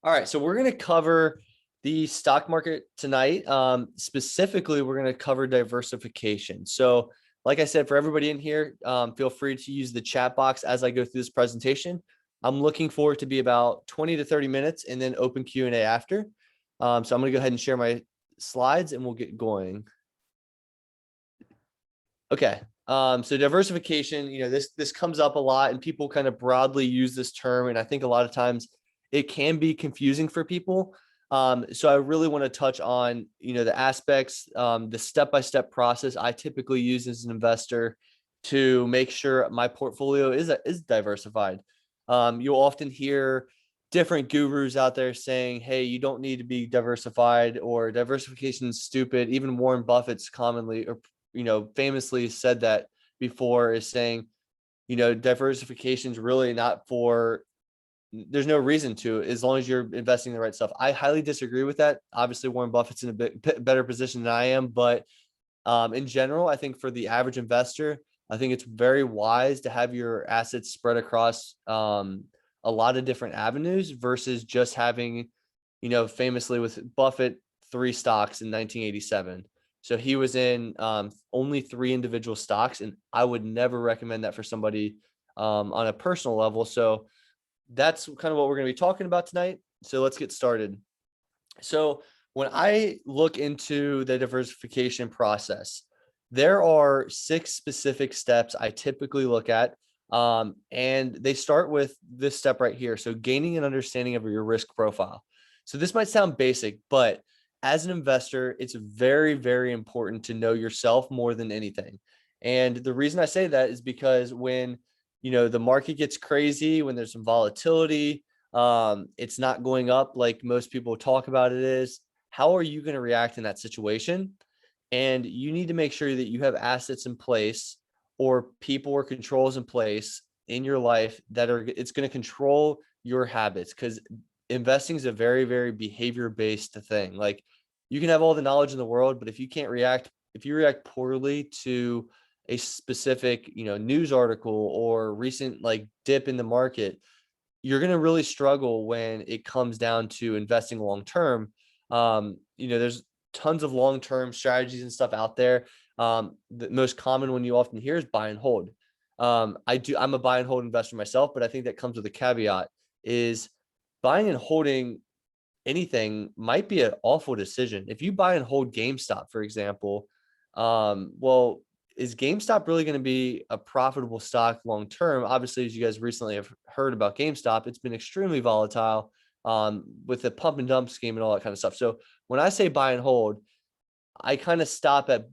All right, so we're going to cover the stock market tonight. Specifically, we're going to cover diversification. So, like I said, for everybody in here, feel free to use the chat box as I go through this presentation. I'm looking for it to be about 20 to 30 minutes and then open Q&A after. So I'm going to go ahead and share my slides and we'll get going. Okay. So diversification, this comes up a lot and people kind of broadly use this term. And I think a lot of times it can be confusing for people. So I really want to touch on, the aspects, the step-by-step process I typically use as an investor to make sure my portfolio is diversified. You'll often hear different gurus out there saying, hey, you don't need to be diversified, or diversification is stupid. Even Warren Buffett's commonly, or famously said that before, is saying, diversification is really not for, there's no reason to, as long as you're investing in the right stuff. I highly disagree with that. Obviously, Warren Buffett's in a bit better position than I am, but in general, I think for the average investor, I think it's very wise to have your assets spread across a lot of different avenues versus just having, famously with Buffett, 3 stocks in 1987. So he was in only 3 individual stocks, and I would never recommend that for somebody on a personal level. So that's kind of what we're going to be talking about tonight. So let's get started. So when I look into the diversification process, there are 6 specific steps I typically look at. And they start with this step right here. So gaining an understanding of your risk profile. So this might sound basic, but as an investor, it's very, very important to know yourself more than anything. And the reason I say that is because when, the market gets crazy, when there's some volatility, it's not going up like most people talk about it is, how are you going to react in that situation? And you need to make sure that you have assets in place or people or controls in place in your life that it's going to control your habits, because investing is a very, very behavior based thing. Like, you can have all the knowledge in the world, but if you react poorly to a specific, news article or recent like dip in the market, you're going to really struggle when it comes down to investing long term. There's tons of long term strategies and stuff out there. The most common one you often hear is buy and hold. I'm a buy and hold investor myself, but I think that comes with a caveat: is buying and holding anything might be an awful decision. If you buy and hold GameStop, for example, well, is GameStop really going to be a profitable stock long term? Obviously, as you guys recently have heard about GameStop, it's been extremely volatile with the pump and dump scheme and all that kind of stuff. So when I say buy and hold, I kind of stop at,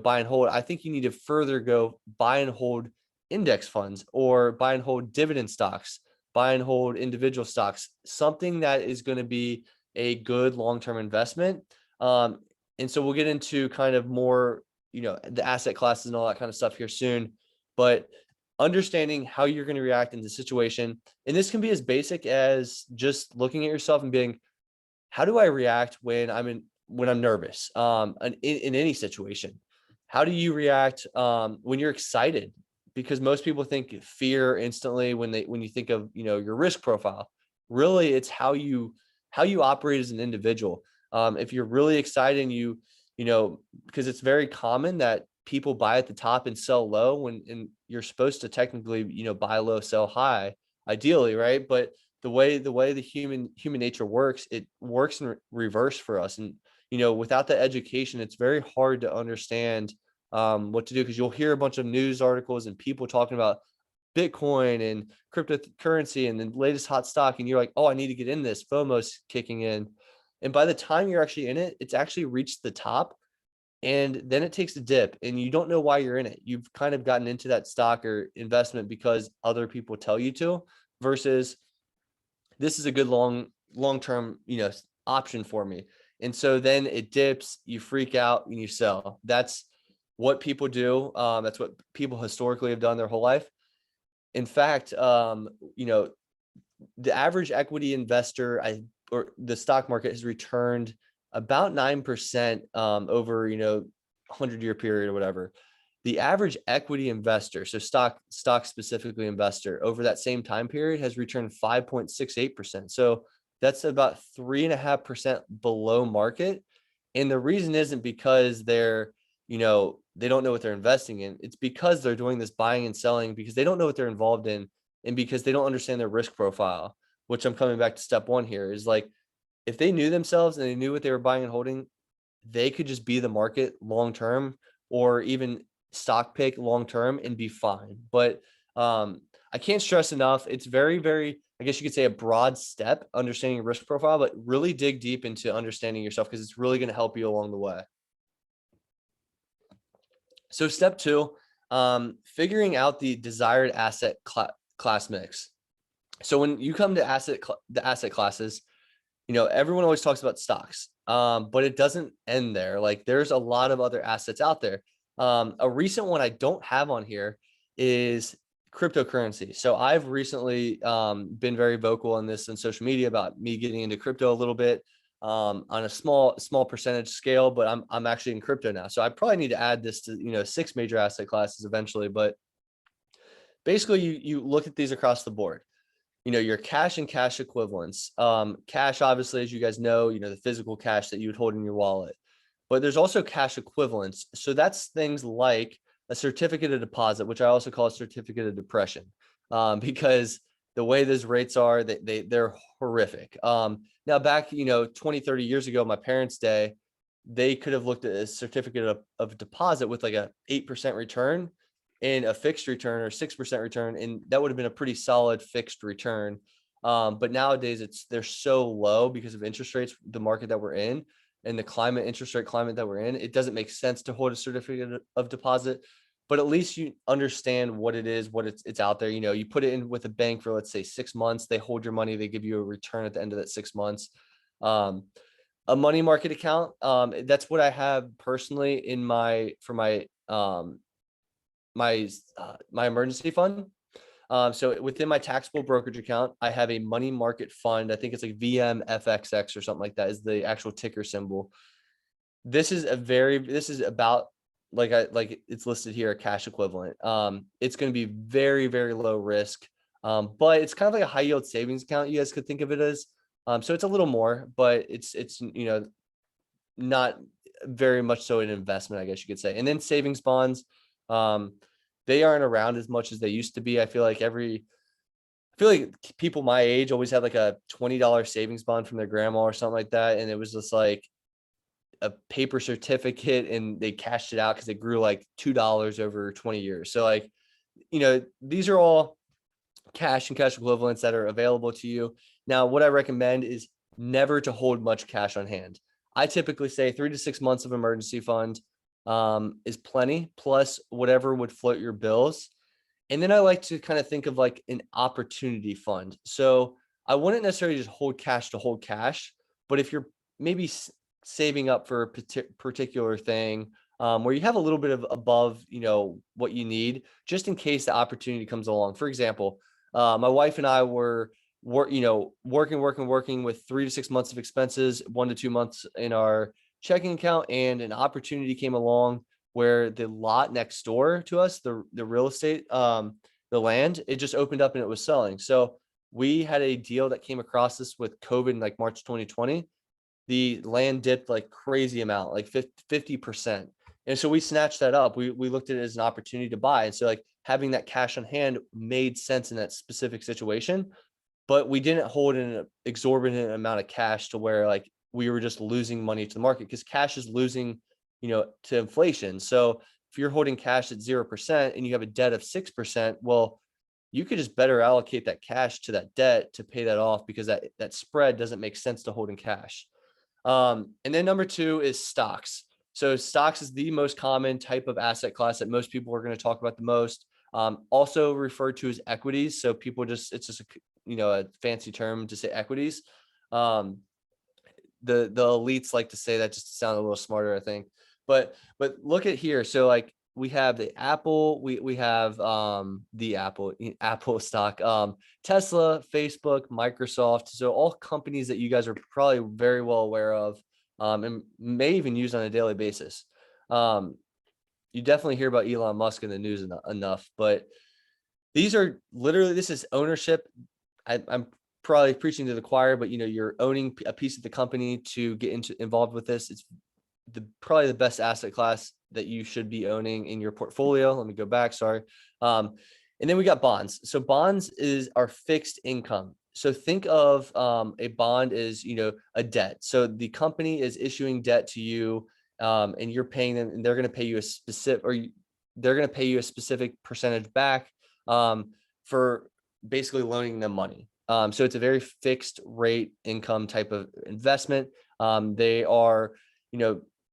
buy and hold. I think you need to further go buy and hold index funds, or buy and hold dividend stocks, buy and hold individual stocks, something that is going to be a good long-term investment. And so we'll get into kind of more, the asset classes and all that kind of stuff here soon, but understanding how you're going to react in the situation. And this can be as basic as just looking at yourself and being, how do I react when I'm nervous, in any situation? How do you react when you're excited? Because most people think fear instantly when you think of, your risk profile. Really, it's how you operate as an individual. If you're really excited and because it's very common that people buy at the top and sell low, and you're supposed to technically, buy low, sell high, ideally, right? But the way the human nature works, it works in reverse for us. And, without the education, it's very hard to understand what to do, because you'll hear a bunch of news articles and people talking about Bitcoin and cryptocurrency and the latest hot stock. And you're like, oh, I need to get in this. FOMO's kicking in. And by the time you're actually in it, it's actually reached the top, and then it takes a dip and you don't know why you're in it. You've kind of gotten into that stock or investment because other people tell you to, versus this is a good long-term, option for me. And so then it dips, you freak out and you sell. That's what people do. That's what people historically have done their whole life. In fact, the average equity investor, or the stock market, has returned about 9% over, 100-year period or whatever. The average equity investor, so stock specifically investor, over that same time period has returned 5.68%. So that's about 3.5% below market. And the reason isn't because they're, they don't know what they're investing in. It's because they're doing this buying and selling because they don't know what they're involved in, and because they don't understand their risk profile, which I'm coming back to step one here is like, if they knew themselves and they knew what they were buying and holding, they could just be the market long term, or even stock pick long term and be fine. But I can't stress enough. It's very, very, I guess you could say, a broad step, understanding your risk profile, but really dig deep into understanding yourself because it's really going to help you along the way. So step two, figuring out the desired asset class mix. So when you come to the asset classes, everyone always talks about stocks, but it doesn't end there. Like there's a lot of other assets out there. A recent one I don't have on here is cryptocurrency. So I've recently been very vocal on this on social media about me getting into crypto a little bit on a small percentage scale, but I'm actually in crypto now. So I probably need to add this to 6 major asset classes eventually. But basically, you look at these across the board. Your cash and cash equivalents. Cash, obviously, as you guys know, the physical cash that you would hold in your wallet. But there's also cash equivalents. So that's things like a certificate of deposit, which I also call a certificate of depression, because the way those rates are, they're horrific. Now back, 20, 30 years ago, my parents' day, they could have looked at a certificate of deposit with like a 8% return and a fixed return or 6% return, and that would have been a pretty solid fixed return. But nowadays they're so low because of interest rates, the market that we're in, and the interest rate climate that we're in. It doesn't make sense to hold a certificate of deposit, but at least you understand what it is, what it's out there. You put it in with a bank for, let's say, 6 months, they hold your money, they give you a return at the end of that 6 months. A money market account, that's what I have personally in my my emergency fund. So within my taxable brokerage account, I have a money market fund. I think it's like VMFXX or something like that is the actual ticker symbol. This is about, like it's listed here, a cash equivalent. It's going to be very, very low risk. But it's kind of like a high yield savings account. You guys could think of it as, so it's a little more, but it's not very much so an investment, I guess you could say. And then savings bonds, they aren't around as much as they used to be. I feel like people my age always had like a $20 savings bond from their grandma or something like that. And it was just like a paper certificate, and they cashed it out because it grew like $2 over 20 years. So like, these are all cash and cash equivalents that are available to you. Now, what I recommend is never to hold much cash on hand. I typically say 3 to 6 months of emergency fund is plenty, plus whatever would float your bills. And then I like to kind of think of like an opportunity fund. So I wouldn't necessarily just hold cash to hold cash, but if you're maybe saving up for a particular thing, where you have a little bit of above, what you need, just in case the opportunity comes along. For example, my wife and I were working with 3 to 6 months of expenses, 1 to 2 months in our checking account, and an opportunity came along where the lot next door to us, the real estate, the land, it just opened up and it was selling. So we had a deal that came across this with COVID in like March 2020. The land dipped like crazy amount, like 50%. And so we snatched that up. We looked at it as an opportunity to buy. And so like having that cash on hand made sense in that specific situation, but we didn't hold an exorbitant amount of cash to where like we were just losing money to the market, because cash is losing, to inflation. So if you're holding cash at 0% and you have a debt of 6%, well, you could just better allocate that cash to that debt to pay that off, because that spread doesn't make sense to hold in cash. And then number 2 is stocks. So stocks is the most common type of asset class that most people are going to talk about the most. Also referred to as equities. So people it's just a fancy term to say equities. The elites like to say that just to sound a little smarter, I think. But look at here. So like we have the Apple, we have the Apple stock, Tesla, Facebook, Microsoft. So all companies that you guys are probably very well aware of, and may even use on a daily basis. You definitely hear about Elon Musk in the news enough, but these are literally, this is ownership. I'm probably preaching to the choir, but you're owning a piece of the company to get involved with this. It's probably the best asset class that you should be owning in your portfolio. Let me go back. Sorry. And then we got bonds. So bonds is our fixed income. So think of a bond is, a debt. So the company is issuing debt to you, and you're paying them, and they're going to pay you a specific, they're going to pay you a specific percentage back for basically loaning them money. So it's a very fixed rate income type of investment. They are,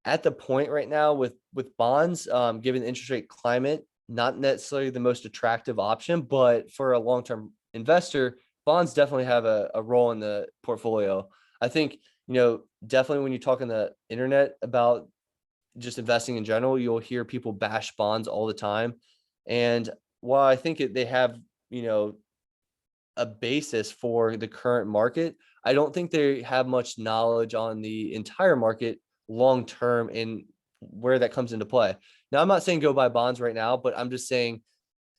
at the point right now with bonds, given the interest rate climate, not necessarily the most attractive option, but for a long-term investor, bonds definitely have a role in the portfolio. I think, definitely when you talk on the internet about just investing in general, you'll hear people bash bonds all the time. And while I think they have, a basis for the current market, I don't think they have much knowledge on the entire market long term and where that comes into play. Now, I'm not saying go buy bonds right now, but I'm just saying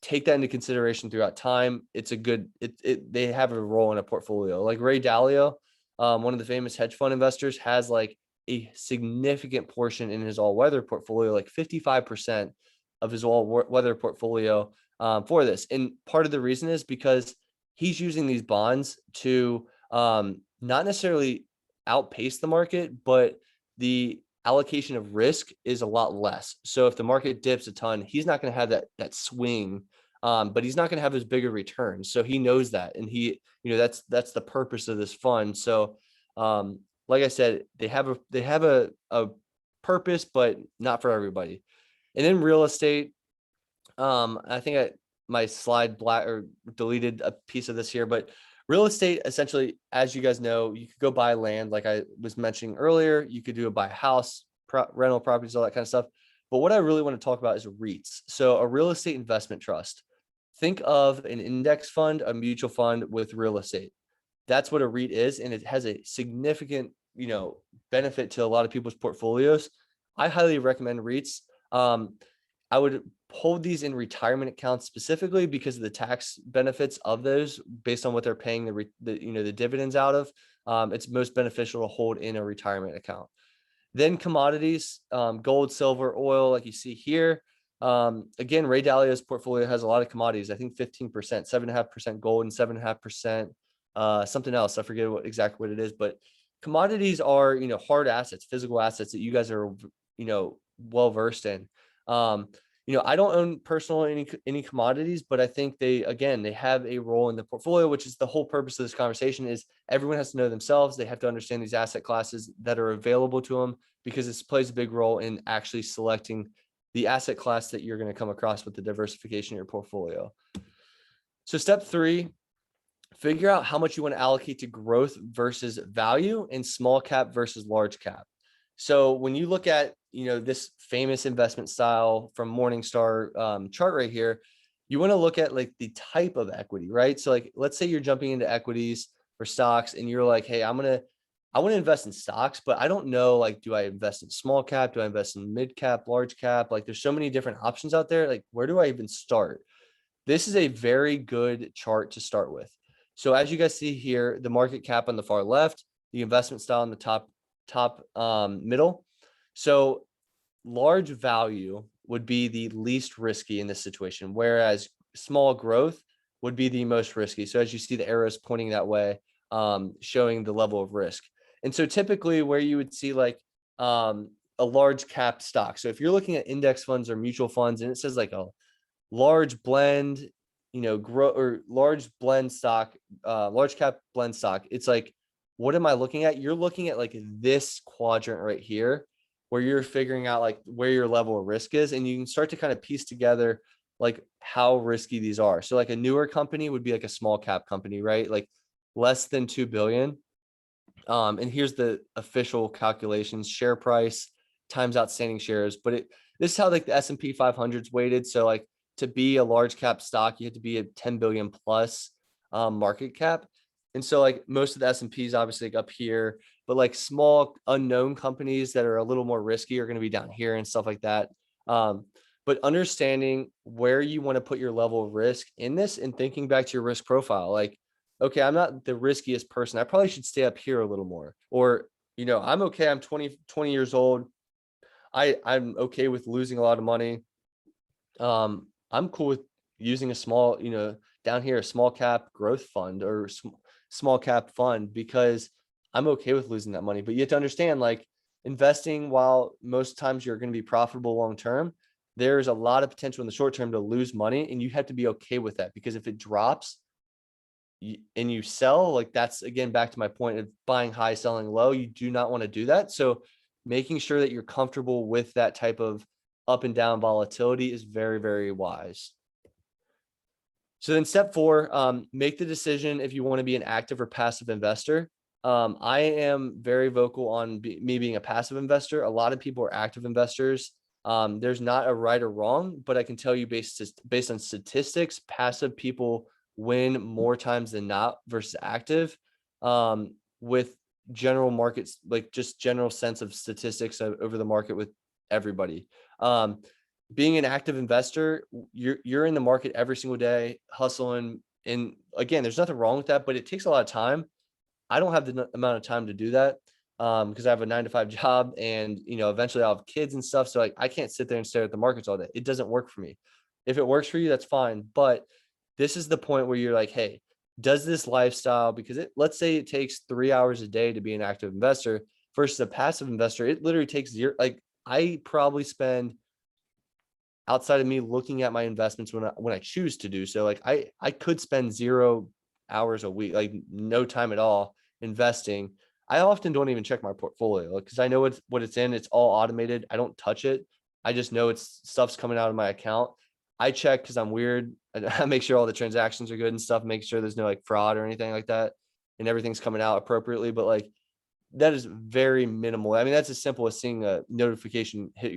take that into consideration throughout time. It's a good, they have a role in a portfolio. Like Ray Dalio, one of the famous hedge fund investors, has like a significant portion in his all-weather portfolio, like 55% of his all-weather portfolio for this. And part of the reason is because he's using these bonds to not necessarily outpace the market, but the allocation of risk is a lot less. So if the market dips a ton, he's not going to have that swing, but he's not going to have as big a return. So he knows that, and that's the purpose of this fund. So like I said, they have a purpose, but not for everybody. And then real estate, I think my slide deleted a piece of this here, but real estate, essentially, as you guys know, you could go buy land, like I was mentioning earlier. You could buy a house, rental properties, all that kind of stuff. But what I really want to talk about is REITs. So a real estate investment trust. Think of an index fund, a mutual fund with real estate. That's what a REIT is, and it has a significant, benefit to a lot of people's portfolios. I highly recommend REITs. I would hold these in retirement accounts specifically because of the tax benefits of those based on what they're paying the dividends out of. It's most beneficial to hold in a retirement account. Then commodities, gold, silver, oil, like you see here. Again, Ray Dalio's portfolio has a lot of commodities. I think 15%, 7.5% gold and 7.5% something else. I forget exactly what it is, but commodities are, hard assets, physical assets that you guys are, well versed in. I don't own personally any commodities, but I think they have a role in the portfolio, which is the whole purpose of this conversation. Is everyone has to know themselves. They have to understand these asset classes that are available to them, because this plays a big role in actually selecting the asset class that you're going to come across with the diversification in your portfolio. So step 3, figure out how much you want to allocate to growth versus value, and small cap versus large cap. So when you look at, this famous investment style from Morningstar chart right here, you want to look at like the type of equity, right? So like, let's say you're jumping into equities or stocks and you're like, hey, I want to invest in stocks, but I don't know, like, do I invest in small cap? Do I invest in mid cap, large cap? Like, there's so many different options out there. Like, where do I even start? This is a very good chart to start with. So as you guys see here, the market cap on the far left, the investment style on the top middle. So large value would be the least risky in this situation, whereas small growth would be the most risky. So as you see the arrows pointing that way, showing the level of risk. And so typically where you would see like a large cap stock. So if you're looking at index funds or mutual funds and it says like a large blend, grow or large blend stock, large cap blend stock, it's like, what am I looking at? You're looking at like this quadrant right here, where you're figuring out like where your level of risk is, and you can start to kind of piece together like how risky these are. So like a newer company would be like a small cap company, right? Like less than 2 billion. And here's the official calculations: share price times outstanding shares. But this is how like the S&P 500 is weighted. So like to be a large cap stock, you have to be a 10 billion plus market cap. And so like most of the S&Ps obviously like up here, but like small unknown companies that are a little more risky are going to be down here and stuff like that. But understanding where you want to put your level of risk in this and thinking back to your risk profile, like okay, I'm not the riskiest person. I probably should stay up here a little more. Or, I'm okay. I'm 20 years old. I'm okay with losing a lot of money. I'm cool with using a small, down here, a small cap growth fund or small cap fund because I'm okay with losing that money. But you have to understand, like, investing, while most times you're going to be profitable long term, there's a lot of potential in the short term to lose money, and you have to be okay with that, because if it drops and you sell, like, that's again back to my point of buying high, selling low. You do not want to do that. So making sure that you're comfortable with that type of up and down volatility is very, very wise. So then step 4, make the decision if you want to be an active or passive investor. I am very vocal on me being a passive investor. A lot of people are active investors. There's not a right or wrong, but I can tell you based on statistics, passive people win more times than not versus active, with general markets, like just general sense of statistics over the market with everybody. Being an active investor, you're in the market every single day, hustling. And again, there's nothing wrong with that, but it takes a lot of time. I don't have the amount of time to do that, because I have a 9 to 5 job, and eventually I'll have kids and stuff. So like I can't sit there and stare at the markets all day. It doesn't work for me. If it works for you, that's fine. But this is the point where you're like, hey, does this lifestyle, because let's say it takes 3 hours a day to be an active investor versus a passive investor, it literally takes zero. Like I probably spend, outside of me looking at my investments when I choose to do so, like I could spend 0 hours a week, like no time at all investing. I often don't even check my portfolio because I know what it's in. It's all automated. I don't touch it. I just know it's stuff's coming out of my account. I check because I'm weird. I make sure all the transactions are good and stuff, make sure there's no like fraud or anything like that, and everything's coming out appropriately. But like that is very minimal. I mean, that's as simple as seeing a notification hit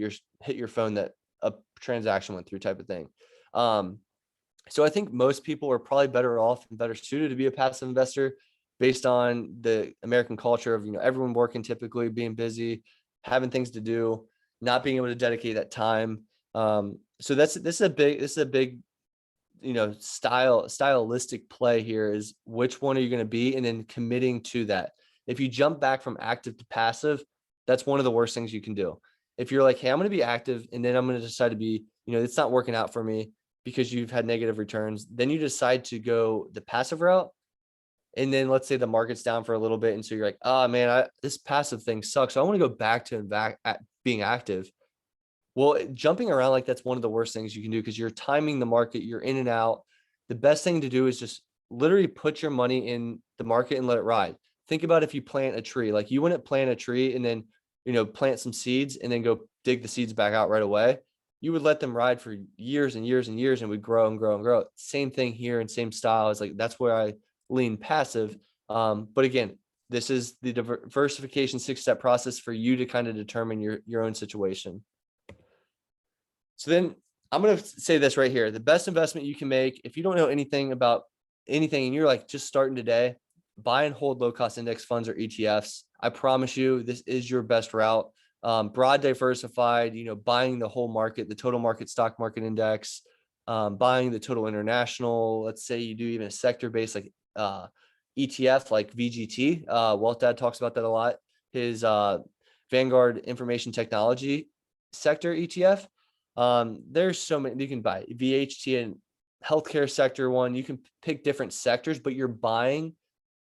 your phone that a transaction went through, type of thing. So I think most people are probably better off and better suited to be a passive investor based on the American culture of, everyone working, typically being busy, having things to do, not being able to dedicate that time. So this is a big, stylistic play here is which one are you going to be, and then committing to that. If you jump back from active to passive, that's one of the worst things you can do. If you're like, hey, I'm going to be active, and then I'm going to decide to be, it's not working out for me because you've had negative returns, then you decide to go the passive route. And then let's say the market's down for a little bit, and so you're like, oh man, this passive thing sucks, so I want to go back to being active. Well, jumping around like that's one of the worst things you can do because you're timing the market, you're in and out. The best thing to do is just literally put your money in the market and let it ride. Think about if you plant a tree, like you wouldn't plant a tree and then, plant some seeds and then go dig the seeds back out right away. You would let them ride for years and years and years, and would grow and grow and grow. Same thing here, and same style. Is like, that's where I lean passive. But again, this is the diversification 6-step process for you to kind of determine your own situation. So then I'm going to say this right here. The best investment you can make, if you don't know anything about anything and you're like just starting today, buy and hold low cost index funds or ETFs. I promise you, this is your best route. Broad diversified, buying the whole market, the total market stock market index, buying the total international. Let's say you do even a sector based like ETF like VGT. Wealth Dad talks about that a lot. His Vanguard Information Technology sector ETF. There's so many you can buy. VHT and healthcare sector one. You can pick different sectors, but you're buying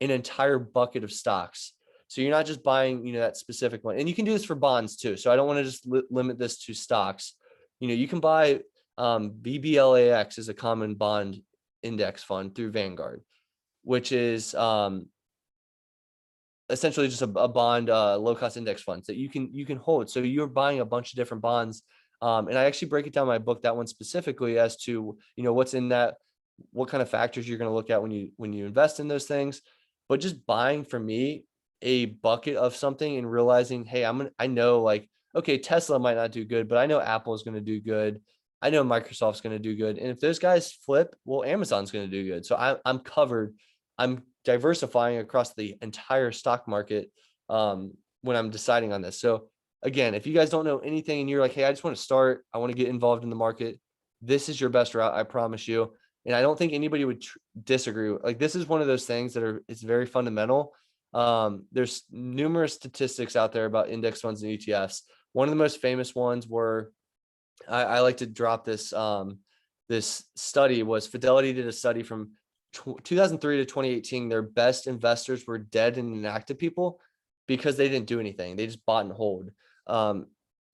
an entire bucket of stocks. So you're not just buying, that specific one. And you can do this for bonds too. So I don't want to just limit this to stocks. You can buy BBLAX is a common bond index fund through Vanguard, which is essentially just a bond low cost index funds that you can hold. So you're buying a bunch of different bonds. And I actually break it down in my book, that one specifically, as to, what's in that, what kind of factors you're going to look at when you invest in those things. But just buying, for me, a bucket of something and realizing, hey, I know, like, okay, Tesla might not do good, but I know Apple is going to do good. I know Microsoft's going to do good. And if those guys flip, well, Amazon's going to do good. So I'm covered. I'm diversifying across the entire stock market when I'm deciding on this. So again, if you guys don't know anything and you're like, hey, I just want to start, I want to get involved in the market, this is your best route. I promise you. And I don't think anybody would disagree. Like, this is one of those things that it's very fundamental. There's numerous statistics out there about index funds and ETFs. One of the most famous ones were, I like to drop this, this study was Fidelity did a study from 2003 to 2018. Their best investors were dead and inactive people because they didn't do anything. They just bought and hold.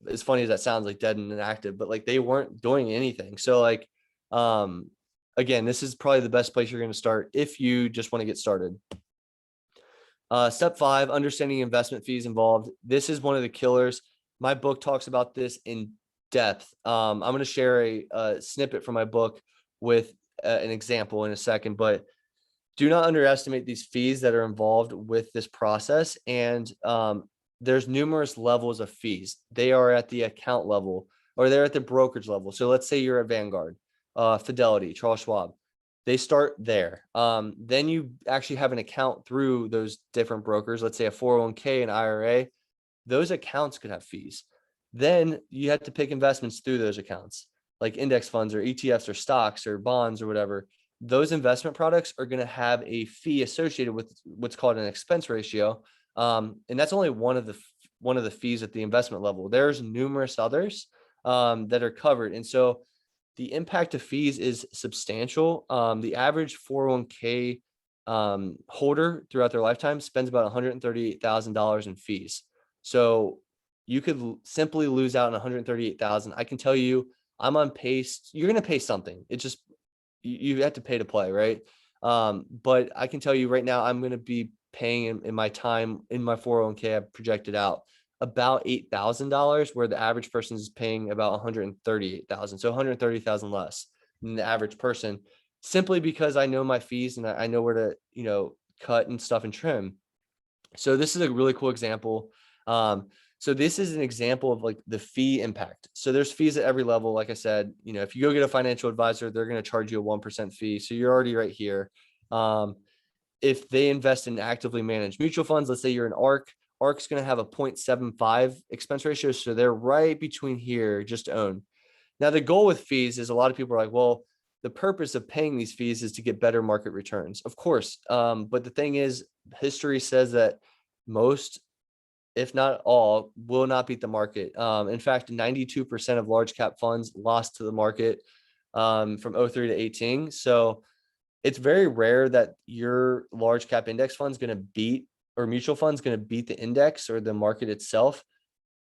As funny as that sounds, like dead and inactive, but like they weren't doing anything. So like, again, this is probably the best place you're going to start if you just want to get started. Step 5, understanding investment fees involved. This is one of the killers. My book talks about this in depth. I'm going to share a snippet from my book with an example in a second, but do not underestimate these fees that are involved with this process. And there's numerous levels of fees. They are at the account level, or they're at the brokerage level. So let's say you're at Vanguard, Fidelity, Charles Schwab. They start there. Then you actually have an account through those different brokers. Let's say a 401k, an IRA. Those accounts could have fees. Then you have to pick investments through those accounts, like index funds or ETFs or stocks or bonds or whatever. Those investment products are going to have a fee associated with what's called an expense ratio. And that's only one of the fees at the investment level. There's numerous others that are covered. And so the impact of fees is substantial. The average 401k holder throughout their lifetime spends about $138,000 in fees. So you could simply lose out on $138,000. I can tell you, I'm on pace. You're going to pay something. It just, you have to pay to play, right? But I can tell you right now, I'm going to be paying in my time in my 401k, I've projected out about $8,000, where the average person is paying about 138,000. So 130,000 less than the average person, simply because I know my fees and I know where to, cut and stuff and trim. So this is a really cool example. So this is an example of like the fee impact. So there's fees at every level. Like I said, if you go get a financial advisor, they're going to charge you a 1% fee. So you're already right here. If they invest in actively managed mutual funds, let's say you're an ARC's going to have a 0.75 expense ratio. So they're right between here just to own. Now, the goal with fees is a lot of people are like, well, the purpose of paying these fees is to get better market returns. Of course. But the thing is, history says that most, if not all, will not beat the market. In fact, 92% of large cap funds lost to the market from 03 to 18. So it's very rare that your large cap index fund is going to beat, or mutual funds going to beat the index or the market itself.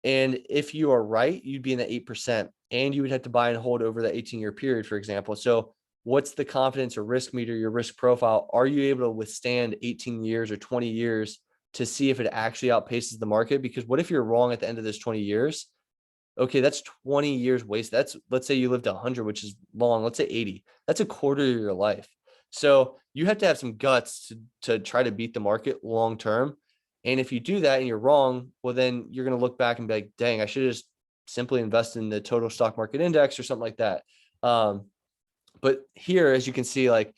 And if you are right, you'd be in the 8%, and you would have to buy and hold over the 18-year period, for example. So what's the confidence or risk meter, your risk profile? Are you able to withstand 18 years or 20 years to see if it actually outpaces the market? Because what if you're wrong at the end of this 20 years? Okay, that's 20 years wasted. That's, let's say you lived 100, which is long. Let's say 80. That's a quarter of your life. So you have to have some guts to try to beat the market long term. And if you do that and you're wrong, well, then you're going to look back and be like, dang, I should have just simply invested in the total stock market index or something like that. But here, as you can see, like,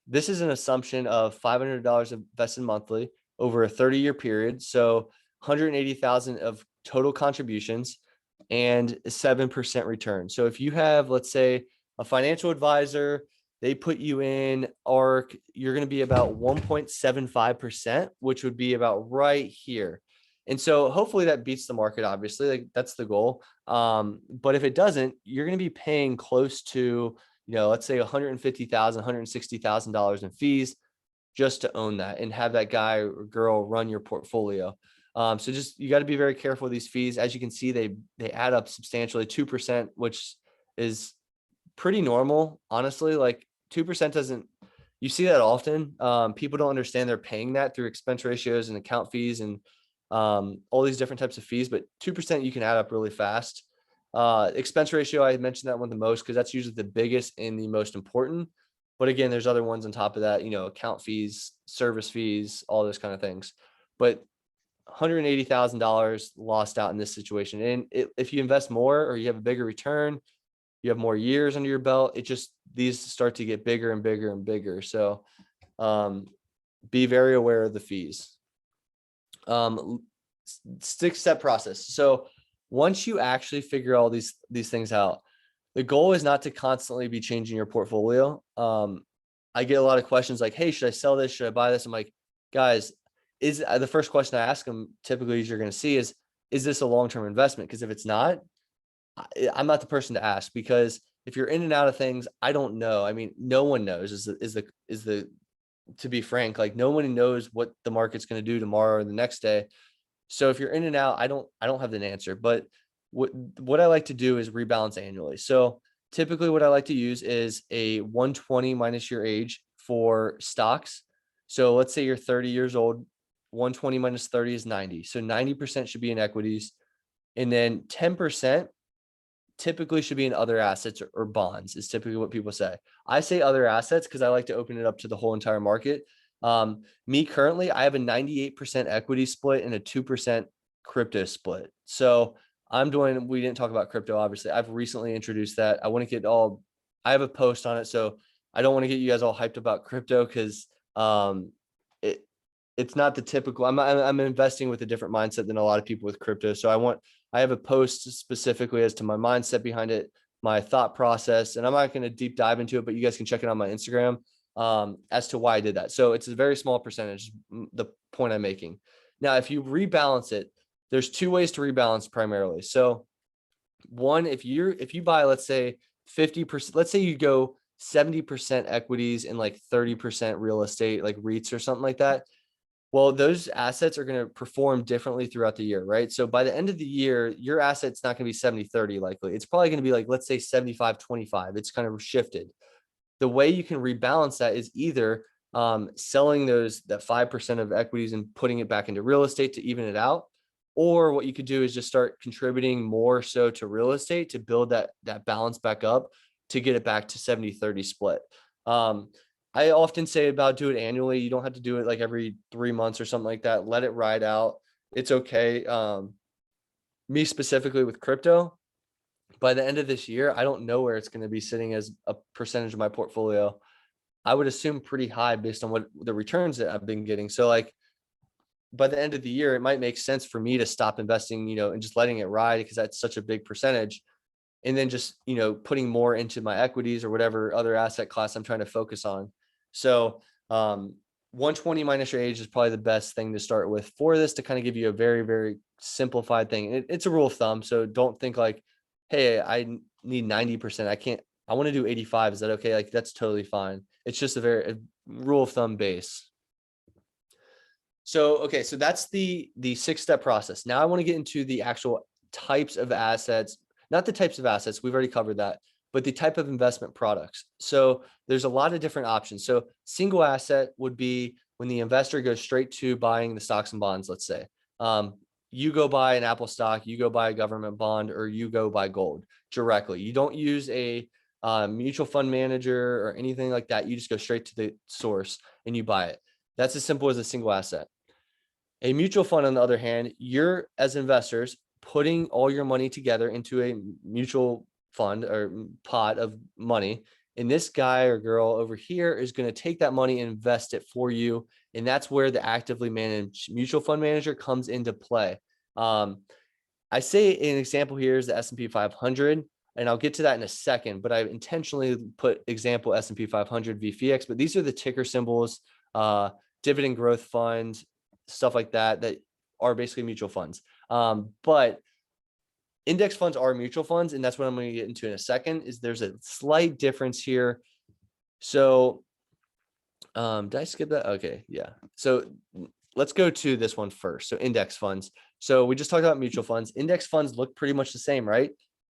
this is an assumption of $500 invested monthly over a 30-year period. So 180,000 of total contributions and 7% return. So if you have, let's say, a financial advisor, they put you in ARC, you're going to be about 1.75%, which would be about right here. And so hopefully that beats the market, obviously, like that's the goal. But if it doesn't, you're going to be paying close to, let's say $150,000, $160,000 in fees just to own that and have that guy or girl run your portfolio. So just, you got to be very careful with these fees. As you can see, they add up substantially, 2%, which is pretty normal, honestly. Like 2% doesn't, you see that often. People don't understand they're paying that through expense ratios and account fees and all these different types of fees, but 2% you can add up really fast. Expense ratio, I mentioned that one the most because that's usually the biggest and the most important. But again, there's other ones on top of that, account fees, service fees, all those kind of things. But $180,000 lost out in this situation. And if you invest more or you have a bigger return, you have more years under your belt, these start to get bigger and bigger and bigger. So be very aware of the fees. 6-step process. So once you actually figure all these things out, The goal is not to constantly be changing your portfolio. I get a lot of questions like, hey, should I sell this? Should I buy this? I'm like, guys, is the first question I ask them typically, as you're going to see, is this a long-term investment? Because if it's not, I'm not the person to ask, because if you're in and out of things, I don't know. I mean, no one knows to be frank, like no one knows what the market's going to do tomorrow or the next day. So if you're in and out, I don't have an answer, but what I like to do is rebalance annually. So typically what I like to use is a 120 minus your age for stocks. So let's say you're 30 years old, 120 minus 30 is 90. So 90% should be in equities. And then 10% typically should be in other assets or bonds is typically what people say. I say other assets because I like to open it up to the whole entire market. Me currently, I have a 98% equity split and a 2% crypto split. So we didn't talk about crypto, obviously. I've recently introduced that. I have a post on it. So I don't want to get you guys all hyped about crypto because it's not the typical, I'm investing with a different mindset than a lot of people with crypto. So I have a post specifically as to my mindset behind it, my thought process, and I'm not going to deep dive into it, but you guys can check it on my Instagram as to why I did that. So it's a very small percentage, the point I'm making. Now, if you rebalance it, there's two ways to rebalance primarily. So one, if you buy, let's say 50%, let's say you go 70% equities and like 30% real estate, like REITs or something like that. Well, those assets are going to perform differently throughout the year, right? So by the end of the year, your asset's not going to be 70-30 likely. It's probably going to be like, let's say 75-25. It's kind of shifted. The way you can rebalance that is either selling that 5% of equities and putting it back into real estate to even it out. Or what you could do is just start contributing more so to real estate to build that balance back up to get it back to 70-30 split. I often say about do it annually. You don't have to do it like every 3 months or something like that. Let it ride out. It's okay. Me specifically with crypto, by the end of this year, I don't know where it's going to be sitting as a percentage of my portfolio. I would assume pretty high based on what the returns that I've been getting. So like by the end of the year, it might make sense for me to stop investing, and just letting it ride because that's such a big percentage. And then just, putting more into my equities or whatever other asset class I'm trying to focus on. So 120 minus your age is probably the best thing to start with for this to kind of give you a very, very simplified thing. It's a rule of thumb. So don't think like, hey, I need 90%. I want to do 85. Is that okay? Like that's totally fine. It's just a rule of thumb base. So, okay. So that's the 6-step process. Now I want to get into the actual types of assets, not the types of assets. We've already covered that, but the type of investment products. So there's a lot of different options. So single asset would be when the investor goes straight to buying the stocks and bonds, let's say. You go buy an Apple stock, you go buy a government bond, or you go buy gold directly. You don't use a mutual fund manager or anything like that. You just go straight to the source and you buy it. That's as simple as a single asset. A mutual fund, on the other hand, you're as investors putting all your money together into a mutual fund or pot of money. And this guy or girl over here is going to take that money and invest it for you. And that's where the actively managed mutual fund manager comes into play. I say an example here is the S&P 500, and I'll get to that in a second, but I intentionally put example S&P 500 VFX, but these are the ticker symbols, dividend growth fund, stuff like that are basically mutual funds. But index funds are mutual funds, and that's what I'm going to get into in a second. Is there's a slight difference here. So did I skip that? Okay, yeah. So let's go to this one first. So index funds. So we just talked about mutual funds. Index funds look pretty much the same, right?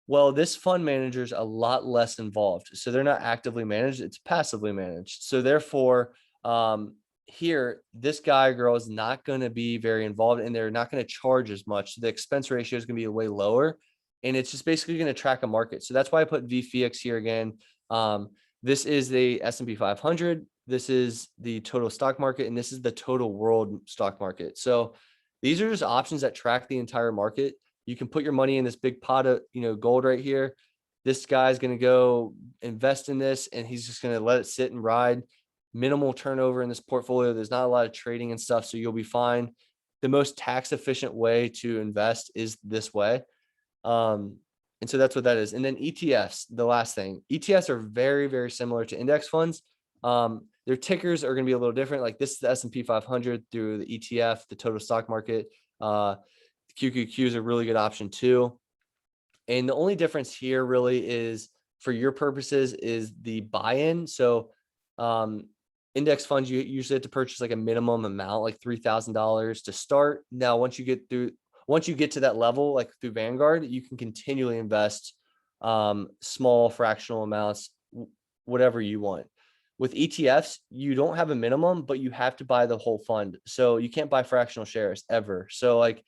Well, this fund manager is a lot less involved. So they're not actively managed, it's passively managed. So therefore, here, this guy or girl is not going to be very involved, and they're not going to charge as much. The expense ratio is going to be way lower, and it's just basically going to track a market. So that's why I put VFX here again. This is the S&P 500. This is the total stock market, and this is the total world stock market. So these are just options that track the entire market. You can put your money in this big pot of, gold right here. This guy's going to go invest in this, and he's just going to let it sit and ride. Minimal turnover in this portfolio. There's not a lot of trading and stuff, so you'll be fine. The most tax efficient way to invest is this way. And so that's what that is. And then ETFs, the last thing, ETFs are very, very similar to index funds. Their tickers are going to be a little different. Like this is the S&P 500 through the ETF, the total stock market. QQQ is a really good option too. And the only difference here really is for your purposes is the buy-in. So index funds, you usually have to purchase like a minimum amount, like $3,000 to start. Now, once you get to that level, like through Vanguard, you can continually invest small fractional amounts, whatever you want. With ETFs, you don't have a minimum, but you have to buy the whole fund. So you can't buy fractional shares ever. So like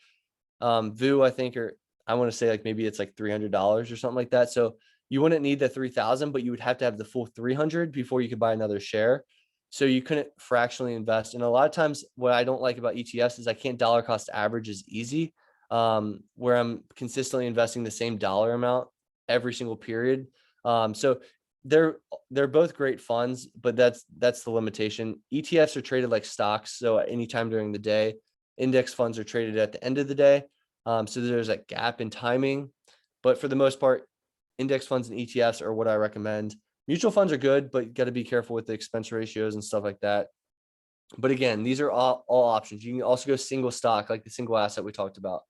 VU, I think, or I want to say like maybe it's like $300 or something like that. So you wouldn't need the 3,000, but you would have to have the full 300 before you could buy another share. So you couldn't fractionally invest. And a lot of times what I don't like about ETFs is I can't dollar cost average as easy, where I'm consistently investing the same dollar amount every single period. So they're both great funds, but that's the limitation. ETFs are traded like stocks. So anytime during the day, index funds are traded at the end of the day. So there's a gap in timing, but for the most part, index funds and ETFs are what I recommend. Mutual funds are good, but you got to be careful with the expense ratios and stuff like that. But again, these are all options. You can also go single stock, like the single asset we talked about.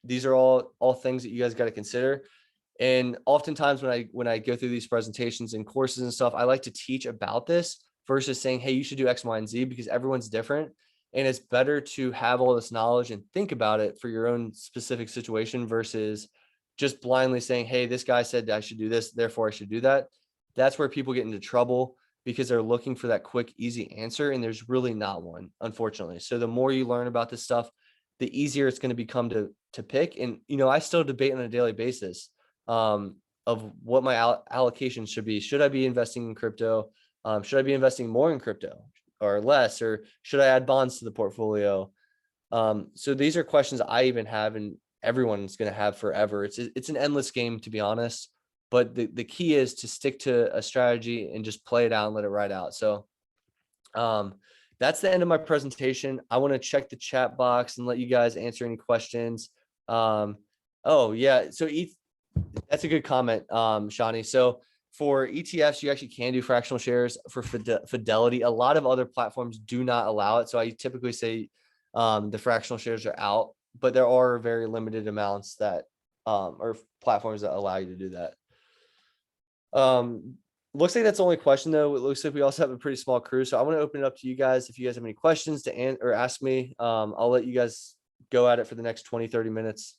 These are all things that you guys got to consider. And oftentimes when I go through these presentations and courses and stuff, I like to teach about this versus saying, hey, you should do X, Y, and Z, because everyone's different. And it's better to have all this knowledge and think about it for your own specific situation versus just blindly saying, hey, this guy said I should do this, therefore I should do that. That's where people get into trouble, because they're looking for that quick, easy answer. And there's really not one, unfortunately. So the more you learn about this stuff, the easier it's going to become to pick. And, I still debate on a daily basis of what my allocation should be. Should I be investing in crypto? Should I be investing more in crypto or less? Or should I add bonds to the portfolio? So these are questions I even have, and everyone's going to have forever. It's an endless game, to be honest. But the key is to stick to a strategy and just play it out and let it ride out. So that's the end of my presentation. I want to check the chat box and let you guys answer any questions. Oh yeah. So that's a good comment, Shawnee. So for ETFs, you actually can do fractional shares. For Fidelity, a lot of other platforms do not allow it. So I typically say the fractional shares are out, but there are very limited amounts that or platforms that allow you to do that. Looks like that's the only question though. It looks like we also have a pretty small crew. So I want to open it up to you guys. If you guys have any questions to or ask me, I'll let you guys go at it for the next 20, 30 minutes.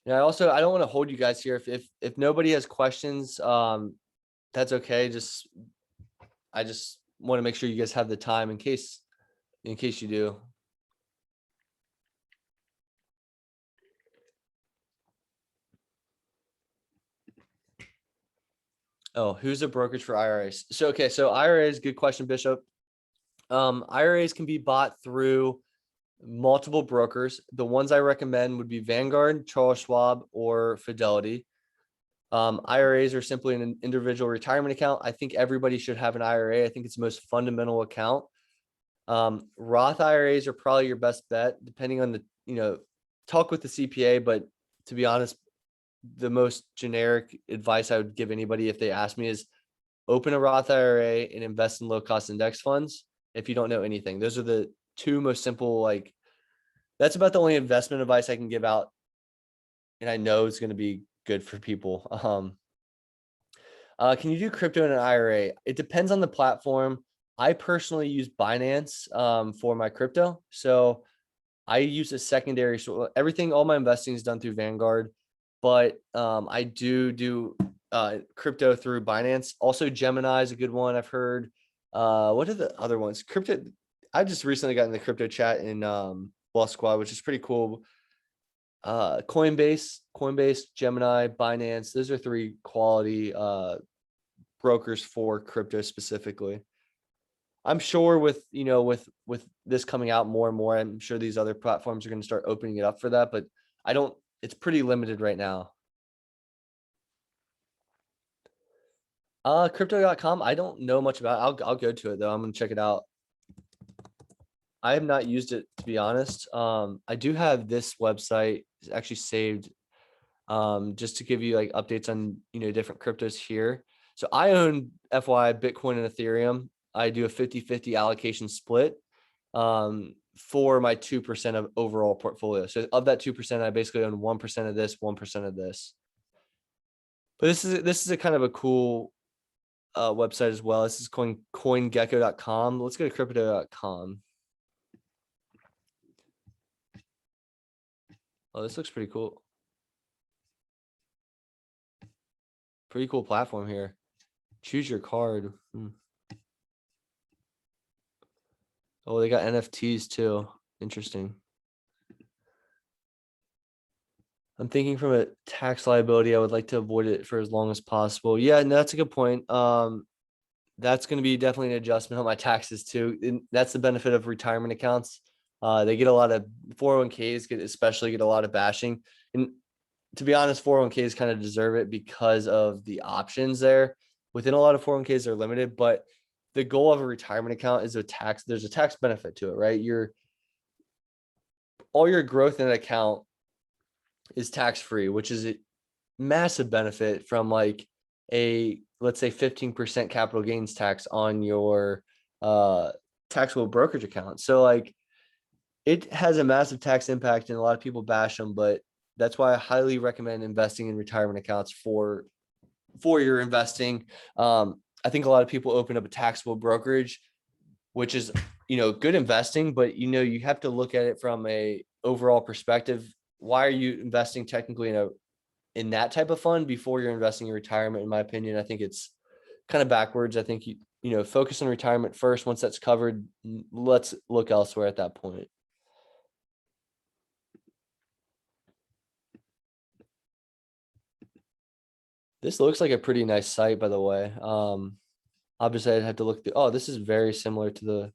Yeah, I don't want to hold you guys here. If nobody has questions, that's okay. I just want to make sure you guys have the time in case you do. Oh, who's a brokerage for IRAs? So, okay. So IRAs, good question, Bishop. IRAs can be bought through multiple brokers. The ones I recommend would be Vanguard, Charles Schwab, or Fidelity. IRAs are simply an individual retirement account. I think everybody should have an IRA. I think it's the most fundamental account. Roth IRAs are probably your best bet, depending on the, talk with the CPA, but to be honest, the most generic advice I would give anybody if they ask me is open a Roth IRA and invest in low cost index funds. If you don't know anything, those are the two most simple, that's about the only investment advice I can give out. And I know it's going to be good for people. Can you do crypto in an IRA? It depends on the platform. I personally use Binance for my crypto. So I use a secondary. So all my investing is done through Vanguard, but I do crypto through Binance. Also, Gemini is a good one. I've heard. What are the other ones? Crypto. I just recently got in the crypto chat in Wall Squad, which is pretty cool. Coinbase, Gemini, Binance. Those are three quality brokers for crypto specifically. I'm sure with this coming out more and more, I'm sure these other platforms are going to start opening it up for that, but it's pretty limited right now. Crypto.com. I don't know much about it. I'll go to it though. I'm gonna check it out. I have not used it to be honest. I do have this website actually saved just to give you like updates on, different cryptos here. So I own FY Bitcoin and Ethereum. I do a 50-50 allocation split for my 2% of overall portfolio. So of that 2%, I basically own 1% of this, 1% of this. But this is a kind of a cool website as well. This is coingecko.com. Let's go to crypto.com. Oh, this looks pretty cool. Pretty cool platform here. Choose your card. Oh, they got NFTs too. Interesting. I'm thinking from a tax liability, I would like to avoid it for as long as possible. Yeah, no, that's a good point. That's going to be definitely an adjustment on my taxes too. And that's the benefit of retirement accounts. They get a lot of 401ks especially get a lot of bashing. And to be honest, 401ks kind of deserve it because of the options there. Within a lot of 401ks, they're limited, but the goal of a retirement account is there's a tax benefit to it, right? All your growth in an account is tax-free, which is a massive benefit from like let's say 15% capital gains tax on your taxable brokerage account. So like it has a massive tax impact and a lot of people bash them, but that's why I highly recommend investing in retirement accounts for your investing. I think a lot of people open up a taxable brokerage, which is, good investing, but you have to look at it from a overall perspective. Why are you investing technically in that type of fund before you're investing in retirement? In my opinion, I think it's kind of backwards. I think focus on retirement first. Once that's covered, let's look elsewhere at that point. This looks like a pretty nice site, by the way. Obviously I'd have to look through. Oh, this is very similar to the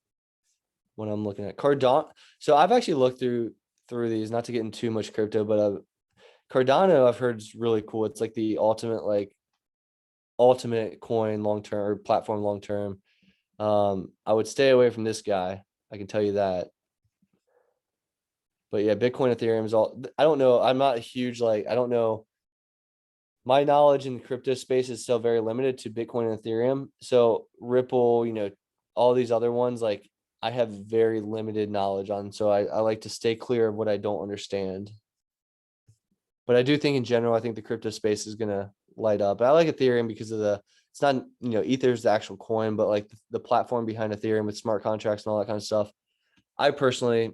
one I'm looking at. Cardano. So I've actually looked through these, not to get into too much crypto, but Cardano I've heard is really cool. It's like the ultimate coin long term or platform long term. I would stay away from this guy. I can tell you that. But yeah, Bitcoin, Ethereum is all. I don't know. I'm not a huge I don't know. My knowledge in the crypto space is still very limited to Bitcoin and Ethereum. So Ripple, all these other ones, like I have very limited knowledge on. So I like to stay clear of what I don't understand. But I do think in general, I think the crypto space is gonna light up. I like Ethereum because of it's not, Ether's the actual coin, but like the platform behind Ethereum with smart contracts and all that kind of stuff. I personally,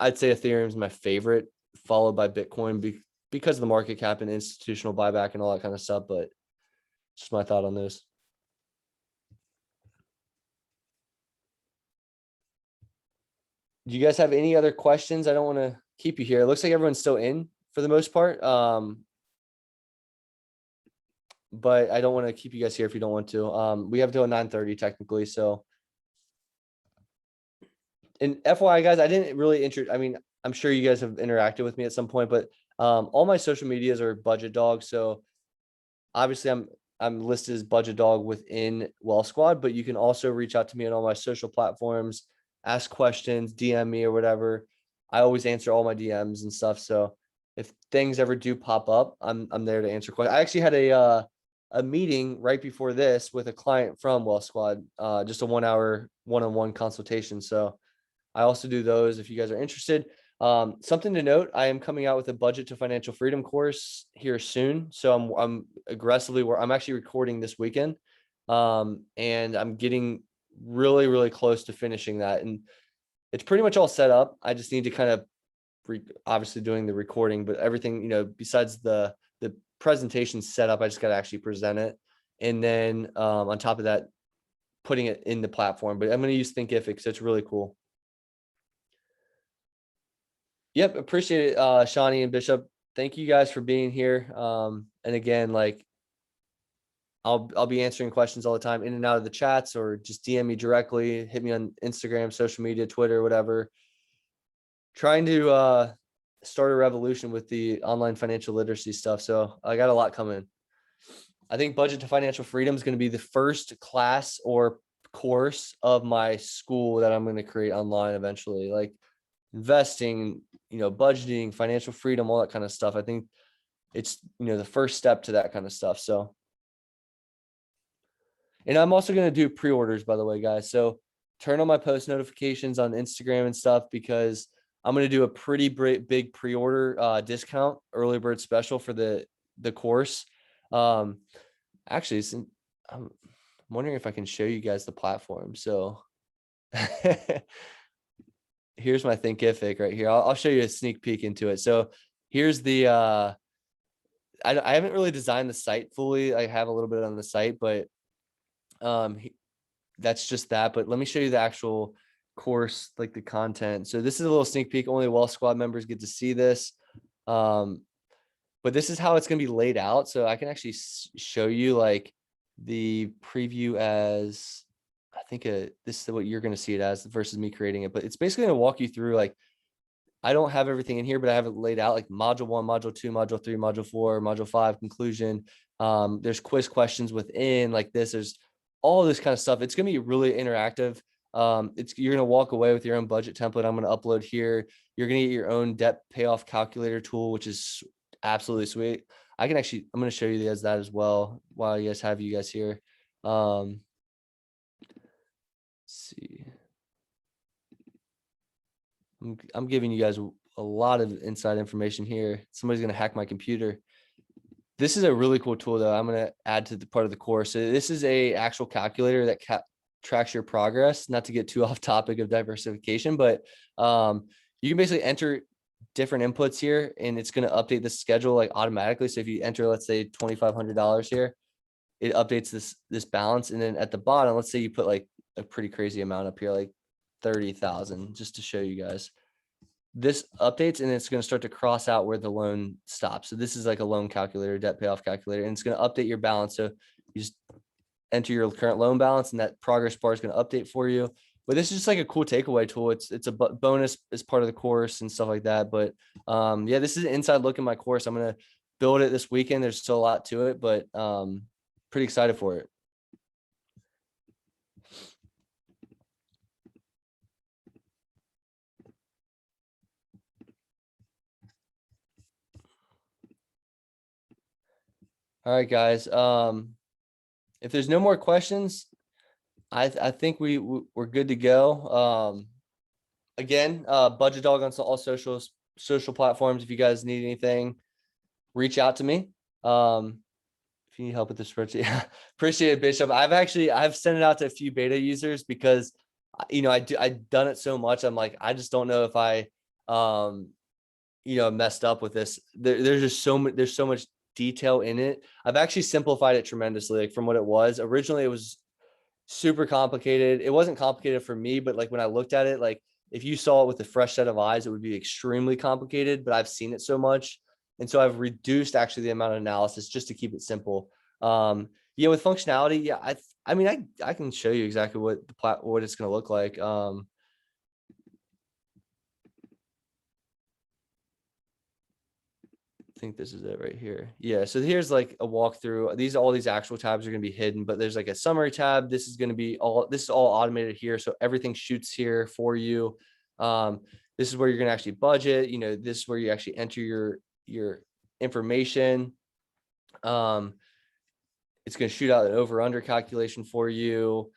I'd say Ethereum is my favorite, followed by Bitcoin because of the market cap and institutional buyback and all that kind of stuff. But just my thought on this. Do you guys have any other questions? I don't want to keep you here. It looks like everyone's still in for the most part. But I don't want to keep you guys here if you don't want to. We have till 9:30 technically. So, and FYI, guys, I didn't really I mean, I'm sure you guys have interacted with me at some point, but all my social medias are BudgetDog. So obviously I'm listed as BudgetDog within Wealth Squad, but you can also reach out to me on all my social platforms, ask questions, DM me or whatever. I always answer all my DMs and stuff. So if things ever do pop up, I'm there to answer questions. I actually had a meeting right before this with a client from Wealth Squad, just a 1-hour one-on-one consultation. So I also do those if you guys are interested. Something to note, I am coming out with a budget to financial freedom course here soon. So I'm aggressively I'm actually recording this weekend. And I'm getting really, really close to finishing that. And it's pretty much all set up. I just need to kind of obviously doing the recording, but everything, besides the presentation set up, I just got to actually present it. And then on top of that, putting it in the platform. But I'm going to use Thinkific, so it's really cool. Yep, appreciate it, Shawnee and Bishop. Thank you guys for being here. And again, I'll be answering questions all the time in and out of the chats, or just DM me directly, hit me on Instagram, social media, Twitter, whatever. Trying to start a revolution with the online financial literacy stuff. So I got a lot coming. I think Budget to Financial Freedom is going to be the first class or course of my school that I'm going to create online eventually, like investing, budgeting, financial freedom, all that kind of stuff. I think it's, the first step to that kind of stuff. So, and I'm also going to do pre-orders, by the way, guys. So turn on my post notifications on Instagram and stuff, because I'm going to do a pretty big pre-order discount, early bird special for the course. Actually, I'm wondering if I can show you guys the platform. So here's my Thinkific right here. I'll show you a sneak peek into it. So here's the, I haven't really designed the site fully. I have a little bit on the site, but that's just that. But let me show you the actual course, like the content. So this is a little sneak peek. Only Wealth Squad members get to see this. But this is how it's going to be laid out. So I can actually show you like the preview as, I think this is what you're going to see it as versus me creating it. But it's basically going to walk you through, like, I don't have everything in here, but I have it laid out like module 1, module 2, module 3, module 4, module 5, conclusion. There's quiz questions within like this. There's all this kind of stuff. It's going to be really interactive. You're going to walk away with your own budget template. I'm going to upload here. You're going to get your own debt payoff calculator tool, which is absolutely sweet. I'm going to show you guys that as well while you guys here. Let's see. I'm giving you guys a lot of inside information here. Somebody's going to hack my computer. This is a really cool tool though. I'm going to add to the part of the course. So this is a actual calculator that tracks your progress. Not to get too off topic of diversification, but you can basically enter different inputs here, and it's going to update the schedule like automatically. So if you enter, let's say $2,500 here, it updates this balance. And then at the bottom, let's say you put like a pretty crazy amount up here, like 30,000, just to show you guys. This updates, and it's going to start to cross out where the loan stops. So this is like a loan calculator, debt payoff calculator, and it's going to update your balance. So you just enter your current loan balance, and that progress bar is going to update for you. But this is just like a cool takeaway tool. It's a bonus as part of the course and stuff like that. But yeah, this is an inside look at my course. I'm going to build it this weekend. There's still a lot to it, but pretty excited for it. All right, guys. If there's no more questions, I think we're good to go. Again, BudgetDog on all social platforms. If you guys need anything, reach out to me. If you need help with the spreadsheet, appreciate it, Bishop. I've sent it out to a few beta users because, I've done it so much. I'm like, I just don't know if I, messed up with this. There's just there's so much detail in it. I've actually simplified it tremendously, like from what it was. Originally, it was super complicated. It wasn't complicated for me, but like when I looked at it, like if you saw it with a fresh set of eyes, it would be extremely complicated, but I've seen it so much. And so I've reduced actually the amount of analysis just to keep it simple. With functionality, yeah, I can show you exactly what what it's going to look like. I think this is it right here. Yeah. So here's like a walkthrough. All these actual tabs are going to be hidden, but there's like a summary tab. This is all automated here. So everything shoots here for you. This is where you're going to actually budget. This is where you actually enter your information. It's going to shoot out an over under calculation for you.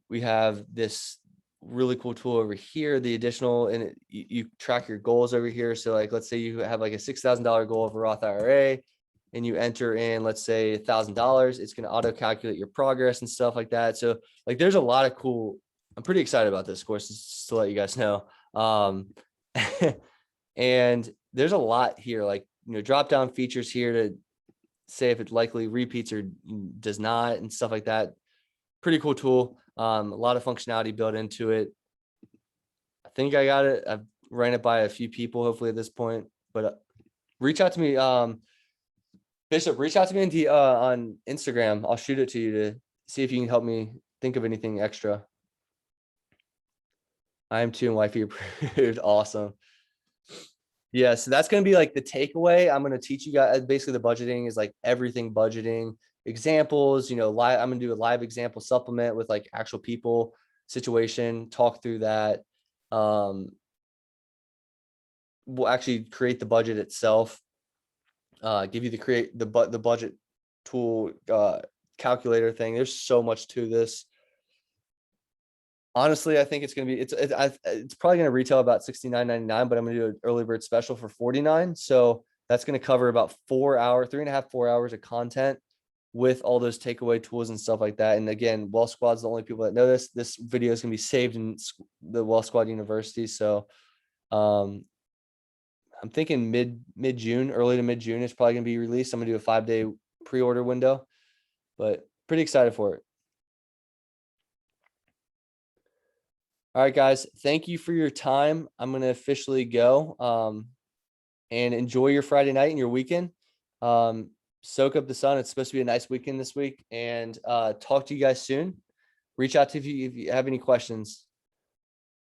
We have this really cool tool over here, the additional, and you track your goals over here. So like, let's say you have like a $6,000 goal of a Roth IRA and you enter in, let's say $1,000, it's going to auto calculate your progress and stuff like that. So like, there's a lot of cool, I'm pretty excited about this course, just to let you guys know. And there's a lot here, like, drop down features here to say if it likely repeats or does not and stuff like that. Pretty cool tool. A lot of functionality built into it. I think I got it. I've ran it by a few people, hopefully at this point, but reach out to me. Bishop, reach out to me on Instagram. I'll shoot it to you to see if you can help me think of anything extra. I am too, and wifey approved. Awesome. Yeah, so that's going to be like the takeaway. I'm going to teach you guys basically the budgeting is like everything budgeting examples, live. I'm going to do a live example supplement with like actual people situation, talk through that. We'll actually create the budget itself, give you the budget tool, calculator thing. There's so much to this. Honestly, I think it's gonna be it's probably gonna retail about $69.99, but I'm gonna do an early bird special for $49. So that's gonna cover about 4 hours, 3.5, 4 hours of content with all those takeaway tools and stuff like that. And again, Wealth Squad's the only people that know this. This video is gonna be saved in the Wealth Squad University. So I'm thinking mid June, early to mid June is probably gonna be released. I'm gonna do a 5-day pre-order window, but pretty excited for it. All right, guys. Thank you for your time. I'm going to officially go, and enjoy your Friday night and your weekend. Soak up the sun. It's supposed to be a nice weekend this week, and talk to you guys soon. Reach out to if you have any questions.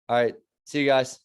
All right. See you guys.